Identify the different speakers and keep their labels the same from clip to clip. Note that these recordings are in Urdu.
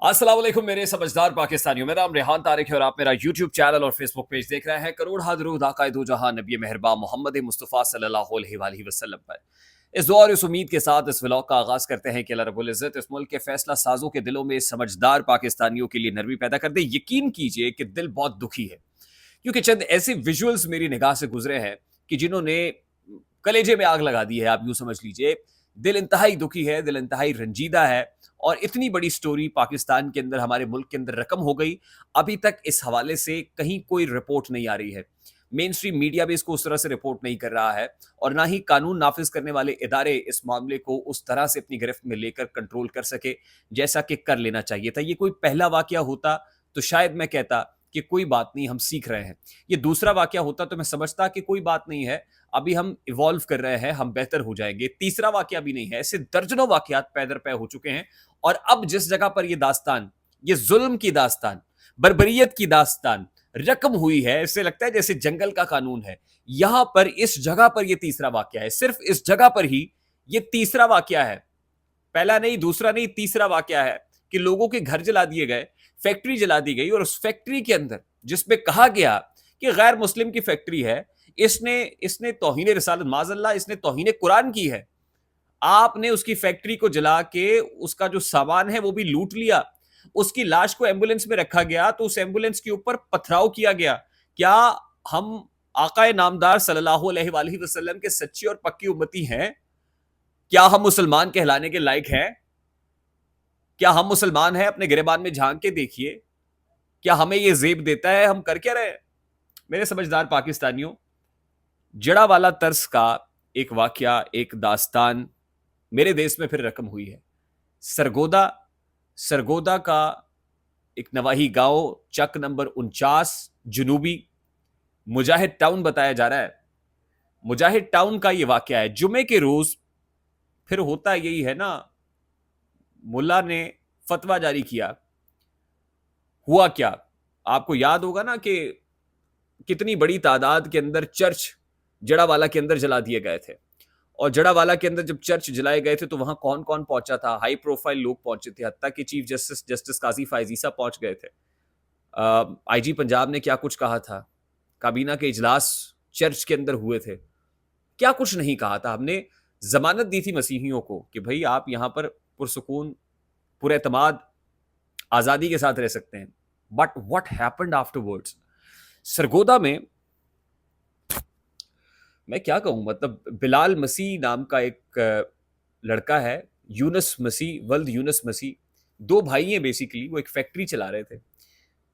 Speaker 1: السلام علیکم میرے سمجھدار پاکستانیوں، میرا نام ریحان طارق ہے اور آپ میرا یوٹیوب چینل اور فیس بک پیج دیکھ رہے ہیں کروڑ درود آقائے دو جہاں نبی مہربان محمد مصطفیٰ صلی اللہ علیہ وآلہ وسلم پر۔ اس دعا اور اس امید کے ساتھ اس ولاگ کا آغاز کرتے ہیں کہ اللہ رب العزت اس ملک کے فیصلہ سازوں کے دلوں میں سمجھدار پاکستانیوں کے لیے نرمی پیدا کر دے۔ یقین کیجئے کہ دل بہت دکھی ہے کیونکہ چند ایسے ویژولز میری نگاہ سے گزرے ہیں کہ جنہوں نے کلیجے میں آگ لگا دی ہے، آپ یوں سمجھ لیجئے۔ دل انتہائی دکھی ہے، دل انتہائی رنجیدہ ہے، اور اتنی بڑی سٹوری پاکستان کے اندر، ہمارے ملک کے اندر رقم ہو گئی، ابھی تک اس حوالے سے کہیں کوئی رپورٹ نہیں آ رہی ہے۔ مین سٹریم میڈیا بھی اس کو اس طرح سے رپورٹ نہیں کر رہا ہے، اور نہ ہی قانون نافذ کرنے والے ادارے اس معاملے کو اس طرح سے اپنی گرفت میں لے کر کنٹرول کر سکے جیسا کہ کر لینا چاہیے تھا۔ یہ کوئی پہلا واقعہ ہوتا تو شاید میں کہتا کہ کوئی بات نہیں، ہم سیکھ رہے ہیں۔ یہ دوسرا واقعہ ہوتا تو میں سمجھتا کہ کوئی بات نہیں ہے، ابھی ہم ایوالو کر رہے ہیں، ہم بہتر ہو جائیں گے۔ تیسرا واقعہ بھی نہیں ہے، ایسے درجنوں واقعات پے در پے ہو چکے ہیں، اور اب جس جگہ پر یہ داستان، یہ ظلم کی داستان، بربریت کی داستان رقم ہوئی ہے، اس سے لگتا ہے جیسے جنگل کا قانون ہے۔ یہاں پر اس جگہ پر یہ تیسرا واقعہ ہے، صرف اس جگہ پر ہی یہ تیسرا واقعہ ہے، پہلا نہیں، دوسرا نہیں، تیسرا واقعہ ہے کہ لوگوں کے گھر جلا دیے گئے، فیکٹری جلا دی گئی، اور اس فیکٹری کے اندر جس پہ کہا گیا کہ غیر مسلم کی فیکٹری ہے، اس نے توہین رسالت، معاذ اللہ، اس نے توہین قرآن کی ہے۔ آپ نے اس کی فیکٹری کو جلا کے اس کا جو سامان ہے وہ بھی لوٹ لیا، اس کی لاش کو ایمبولنس میں رکھا گیا تو اس ایمبولنس کے اوپر پتھراؤ کیا گیا۔ کیا ہم آقائے نامدار صلی اللہ علیہ وآلہ وسلم کے سچی اور پکی امتی ہیں؟ کیا ہم مسلمان کہلانے کے لائق ہیں؟ کیا ہم مسلمان ہیں؟ اپنے گریبان میں جھانک کے دیکھیے، کیا ہمیں یہ زیب دیتا ہے؟ ہم کر کیا رہے ہیں؟ میرے سمجھدار پاکستانیوں، جڑا والا طرز کا ایک واقعہ، ایک داستان میرے دیس میں پھر رقم ہوئی ہے۔ سرگودا کا ایک نواحی گاؤں، چک نمبر 49، جنوبی مجاہد ٹاؤن بتایا جا رہا ہے۔ مجاہد ٹاؤن کا یہ واقعہ ہے۔ جمعے کے روز پھر ہوتا یہی ہے نا، ملا نے فتویٰ جاری کیا۔ ہوا کیا آپ کو یاد ہوگا نا کہ کتنی بڑی تعداد کے اندر چرچ جڑا والا کے اندر جلا دیے گئے تھے، اور جڑا والا کے اندر جب چرچ جلائے گئے تھے تو وہاں کون کون پہنچا تھا؟ ہائی پروفائل لوگ پہنچے تھے، حتیٰ کہ چیف جسٹس قاضی فائز عیسیٰ پہنچ گئے تھے۔ آئی جی پنجاب نے کیا کچھ کہا تھا، کابینہ کے اجلاس چرچ کے اندر ہوئے تھے، کیا کچھ نہیں کہا تھا۔ ہم نے ضمانت دی تھی مسیحیوں کو کہ بھئی آپ یہاں پر پرسکون، پر اعتماد، آزادی کے ساتھ رہ سکتے ہیں۔ But what happened after words? Sargodha میں کیا کہوں، مطلب بلال مسیح نام کا ایک لڑکا ہے، یونس مسیح، ولد یونس مسیح، دو بھائی ہیں بیسیکلی، وہ ایک فیکٹری چلا رہے تھے،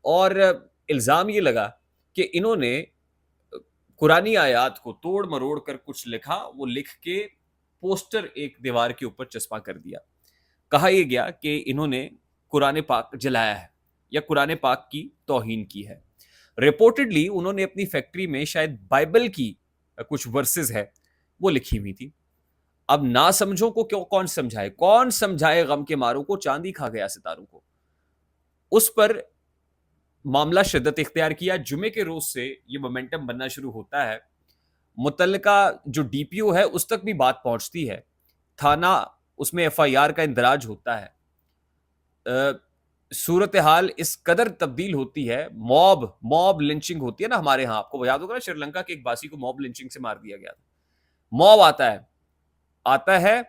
Speaker 1: اور الزام یہ لگا کہ انہوں نے قرآنی آیات کو توڑ مروڑ کر کچھ لکھا، وہ لکھ کے پوسٹر ایک دیوار کے اوپر چسپاں کر دیا۔ کہا یہ گیا کہ انہوں نے قرآن پاک جلایا ہے یا قرآن پاک کی توہین کی ہے۔ رپورٹڈلی انہوں نے اپنی فیکٹری میں شاید بائبل کی کچھ ورسز ہے وہ لکھی ہوئی تھی۔ اب نہ سمجھوں کو کون سمجھائے غم کے ماروں کو، چاندی کھا گیا ستاروں کو۔ اس پر معاملہ شدت اختیار کیا۔ جمعے کے روز سے یہ مومنٹم بننا شروع ہوتا ہے، متعلقہ جو ڈی پی او ہے اس تک بھی بات پہنچتی ہے، تھانہ اس میں ایف آئی آر کا اندراج ہوتا ہے۔ صورتحال اس قدر تبدیل ہوتی ہے، موب لنچنگ ہوتی ہے نا ہمارے ہاں، آپ کو یاد ہوگا نا شری لنکا کے ایک باسی کو موب لنچنگ سے مار دیا گیا تھا۔ موب آتا ہے،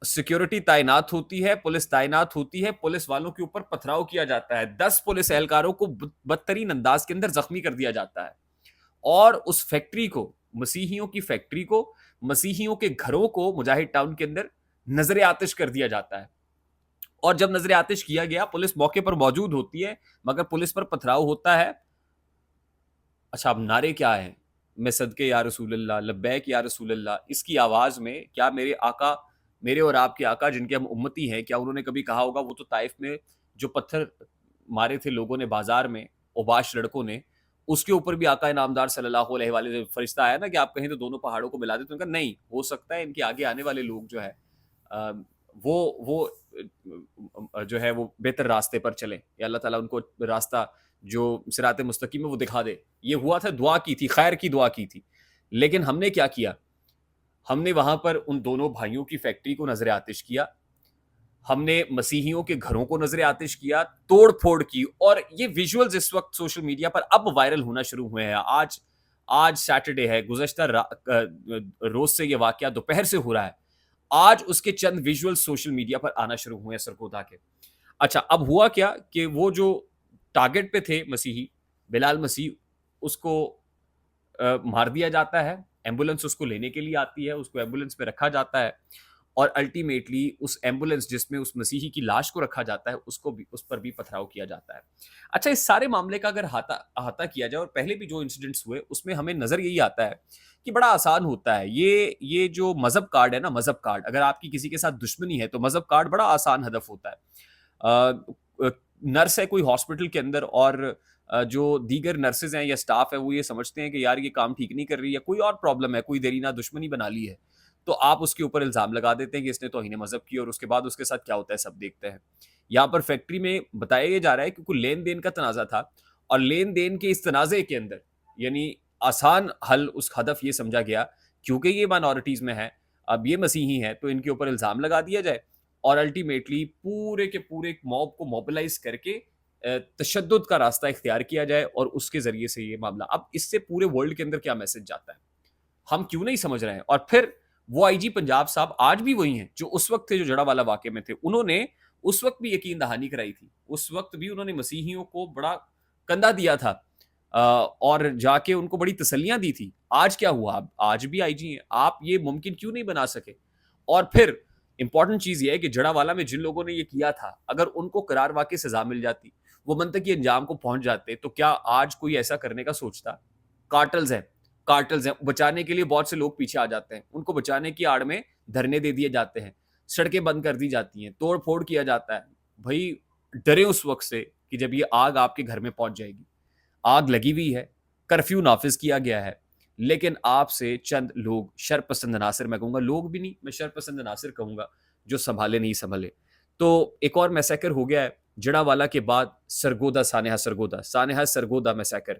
Speaker 1: سیکیورٹی تعینات ہوتی ہے، پولیس تعینات ہوتی ہے، پولیس والوں کے اوپر پتھراؤ کیا جاتا ہے، 10 پولیس اہلکاروں کو بدترین انداز کے اندر زخمی کر دیا جاتا ہے، اور اس فیکٹری کو، مسیحیوں کی فیکٹری کو، مسیحیوں کے گھروں کو مجاہد ٹاؤن کے اندر نظر آتش کر دیا جاتا ہے۔ اور جب نظر آتش کیا گیا، پولیس موقع پر موجود ہوتی ہے، مگر پولیس پر پتھراؤ ہوتا ہے۔ اچھا، اب نعرے کیا ہیں؟ میں صدقے یا رسول اللہ، لبیک یا رسول اللہ، اس کی آواز میں کیا میرے آقا، میرے اور آپ کے آقا جن کے ہم امتی ہیں، کیا انہوں نے کبھی کہا ہوگا وہ تو طائف میں جو پتھر مارے تھے لوگوں نے بازار میں، اوباش لڑکوں نے، اس کے اوپر بھی آقا نامدار صلی اللہ علیہ وآلہ فرشتہ آیا نا کہ آپ کہیں تو دونوں پہاڑوں کو ملا دیں، تو ان کا نہیں ہو سکتا ہے، ان کے آگے آنے والے لوگ جو ہے وہ جو ہے وہ بہتر راستے پر چلیں، یا اللہ تعالیٰ ان کو راستہ جو صراط مستقیم ہے وہ دکھا دے۔ یہ ہوا تھا، دعا کی تھی، خیر کی دعا کی تھی۔ لیکن ہم نے کیا کیا؟ ہم نے وہاں پر ان دونوں بھائیوں کی فیکٹری کو نظر آتش کیا، ہم نے مسیحیوں کے گھروں کو نظر آتش کیا, توڑ پھوڑ کی, اور یہ ویژولز اس وقت سوشل میڈیا پر اب وائرل ہونا شروع ہوئے ہیں. آج سیٹرڈے ہے, گزشتہ روز سے یہ واقعہ دوپہر سے ہو رہا ہے. آج اس کے چند ویژول سوشل میڈیا پر آنا شروع ہوئے ہیں سرگودا کے. اچھا, اب ہوا کیا کہ وہ جو ٹارگٹ پہ تھے مسیحی, بلال مسیح, اس کو مار دیا جاتا ہے. ایمبولینس اس کو لینے کے لیے آتی ہے, اس کو ایمبولینس پہ رکھا جاتا ہے, اور الٹیمیٹلی اس ایمبولینس جس میں اس مسیحی کی لاش کو رکھا جاتا ہے اس پر بھی پتھراؤ کیا جاتا ہے. اچھا, اس سارے معاملے کا اگر احاطہ کیا جائے, اور پہلے بھی جو انسیڈنٹس ہوئے اس میں ہمیں نظر یہی آتا ہے کہ بڑا آسان ہوتا ہے. یہ جو مذہب کارڈ ہے نا, مذہب کارڈ, اگر آپ کی کسی کے ساتھ دشمنی ہے تو مذہب کارڈ بڑا آسان ہدف ہوتا ہے. نرس ہے کوئی ہاسپٹل کے اندر, اور جو دیگر نرسز ہیں یا سٹاف ہے وہ یہ سمجھتے ہیں کہ یار یہ کام ٹھیک نہیں کر رہی ہے, کوئی اور پرابلم ہے, کوئی دیرینہ دشمنی بنا لی ہے, تو آپ اس کے اوپر الزام لگا دیتے ہیں کہ اس نے توہین مذہب کی, اور اس کے بعد اس کے ساتھ کیا ہوتا ہے سب دیکھتے ہیں. یہاں پر فیکٹری میں بتایا یہ جا رہا ہے کہ کوئی لین دین کا تنازع تھا, اور لین دین کے اس تنازع کے اندر یعنی آسان حل اس ہدف یہ سمجھا گیا, کیونکہ یہ مائنورٹیز میں ہے, اب یہ مسیحی ہیں, تو ان کے اوپر الزام لگا دیا جائے, اور الٹیمیٹلی پورے کے پورے موب کو موبلائز کر کے تشدد کا راستہ اختیار کیا جائے, اور اس کے ذریعے سے یہ معاملہ. اب اس سے پورے ورلڈ کے اندر کیا میسج جاتا ہے, ہم کیوں نہیں سمجھ رہے ہیں. اور پھر وہ آئی جی پنجاب صاحب آج بھی وہی ہیں جو اس وقت تھے, جو جڑا والا واقعے میں تھے. انہوں نے اس وقت بھی یقین دہانی کرائی تھی, اس وقت بھی انہوں نے مسیحیوں کو بڑا کندھا دیا تھا, اور جا کے ان کو بڑی تسلیاں دی تھی. آج کیا ہوا, آج بھی آئی جی ہیں, آپ یہ ممکن کیوں نہیں بنا سکے. اور پھر امپورٹنٹ چیز یہ ہے کہ جڑا والا میں جن لوگوں نے یہ کیا تھا, اگر ان کو قرار واقع سزا مل جاتی, وہ منطقی انجام کو پہنچ جاتے, تو کیا آج کوئی ایسا کرنے کا سوچتا. کارٹلز ہیں, بچانے کے لیے بہت سے لوگ پیچھے آ جاتے ہیں, ان کو بچانے کی آڑ میں دھرنے دے دیے جاتے ہیں, سڑکیں بند کر دی جاتی ہیں, توڑ پھوڑ کیا جاتا ہے. بھائی ڈرے اس وقت سے کہ جب یہ آگ آپ کے گھر میں پہنچ جائے گی. آگ لگی ہوئی ہے, کرفیو نافذ کیا گیا ہے, لیکن آپ سے چند لوگ شرپسند عناصر, میں کہوں گا لوگ بھی نہیں, میں شرپسند عناصر کہوں گا, جو سنبھالے نہیں سنبھلے. تو ایک اور میسیکر ہو گیا ہے جڑا والا کے بعد, سرگودا سانحہ سرگودا میسیکر,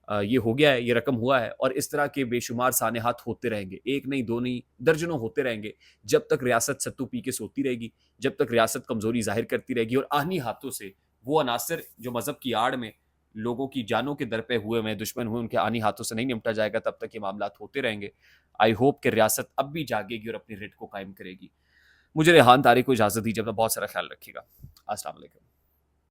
Speaker 1: یہ ہو گیا ہے, یہ رقم ہوا ہے, اور اس طرح کے بے شمار سانحات ہوتے رہیں گے, ایک نہیں دو نہیں درجنوں ہوتے رہیں گے, جب تک ریاست ستو پی کے سوتی رہے گی, جب تک ریاست کمزوری ظاہر کرتی رہے گی, اور آہنی ہاتھوں سے وہ عناصر جو مذہب کی آڑ میں لوگوں کی جانوں کے در پہ ہوئے میں دشمن ہوئے, ان کے آہنی ہاتھوں سے نہیں نمٹا جائے گا, تب تک یہ معاملات ہوتے رہیں گے. آئی ہوپ کہ ریاست اب بھی جاگے گی اور اپنی رٹ کو قائم کرے گی. مجھے ریحان طارق کو اجازت دیجیے, اپنا بہت سارا خیال رکھیے گا. السلام علیکم.